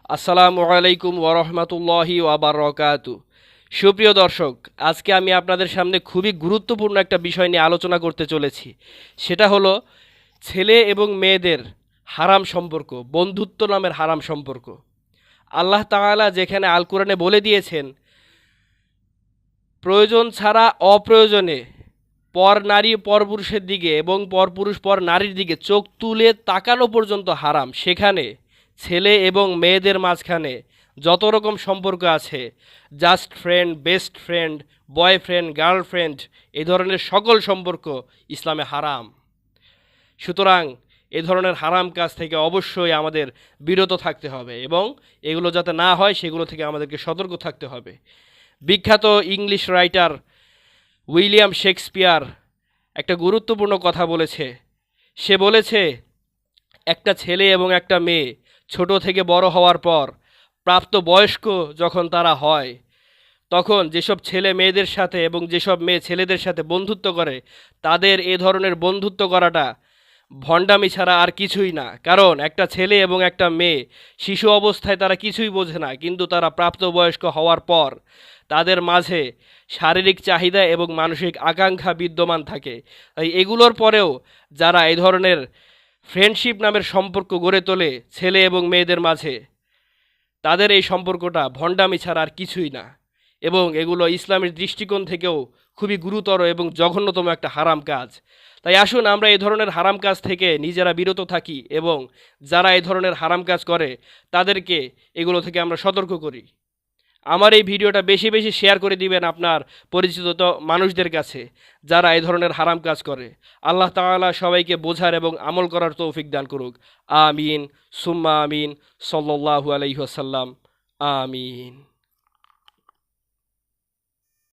আসসালামু আলাইকুম ওরহমতুল্লাহি ওয়াবারকাতু। সুপ্রিয় দর্শক, আজকে আমি আপনাদের সামনে খুবই গুরুত্বপূর্ণ একটা বিষয় নিয়ে আলোচনা করতে চলেছি। সেটা হলো ছেলে এবং মেয়েদের হারাম সম্পর্ক, বন্ধুত্ব নামের হারাম সম্পর্ক। আল্লাহ তাআলা যেখানে আল কোরআনে বলে দিয়েছেন, প্রয়োজন ছাড়া অপ্রয়োজনে পর নারী পর পুরুষের দিকে এবং পর পুরুষ পর নারীর দিকে চোখ তুলে তাকানো পর্যন্ত হারাম, সেখানে ছেলে এবং মেয়েদের মাঝখানে যত রকম সম্পর্ক আছে, just friend, best friend, boyfriend, girlfriend, এই ধরনের সকল সম্পর্ক ইসলামে হারাম। সুতরাং এ ধরনের হারাম কাজ থেকে অবশ্যই আমাদের বিরত থাকতে হবে এবং এগুলো যাতে না হয় সেগুলো থেকে আমাদেরকে সতর্ক থাকতে হবে। বিখ্যাত ইংলিশ রাইটার উইলিয়াম শেক্সপিয়ার একটা গুরুত্বপূর্ণ কথা বলেছে। সে বলেছে, একটা ছেলে এবং একটা মেয়ে ছোট থেকে বড় হওয়ার পর প্রাপ্ত বয়স্ক যখন তারা হয়, তখন যেসব ছেলে মেয়েদের সাথে এবং যেসব মেয়ে ছেলেদের সাথে বন্ধুত্ব করে, তাদের এ ধরনের বন্ধুত্ব করাটা ভণ্ডামি ছাড়া আর কিছুই না। কারণ একটা ছেলে এবং একটা মেয়ে শিশু অবস্থায় তারা কিছুই বোঝে না, কিন্তু তারা প্রাপ্তবয়স্ক হওয়ার পর তাদের মাঝে শারীরিক চাহিদা এবং মানসিক আকাঙ্ক্ষা বিদ্যমান থাকে। তাই এগুলোর পরেও যারা এই ধরনের ফ্রেন্ডশিপ নামের সম্পর্ক গড়ে তোলে ছেলে এবং মেয়েদের মাঝে, তাদের এই সম্পর্কটা ভণ্ডামি ছাড়া আর কিছুই না। এবং এগুলো ইসলামের দৃষ্টিকোণ থেকেও খুবই গুরুতর এবং জঘন্যতম একটা হারাম কাজ। তাই আসুন আমরা এই ধরনের হারাম কাজ থেকে নিজেরা বিরত থাকি এবং যারা এই ধরনের হারাম কাজ করে তাদেরকে এগুলো থেকে আমরা সতর্ক করি। আমার এই ভিডিওটা বেশি বেশি শেয়ার করে দিবেন আপনার পরিচিত মানুষদের কাছে যারা এই ধরনের হারাম কাজ করে। আল্লাহ তাআলা সবাইকে বোঝার এবং আমল করার তৌফিক দান করুক। আমিন সুম্মা আমিন। সাল্লাল্লাহু আলাইহি ওয়াসাল্লাম। আমিন।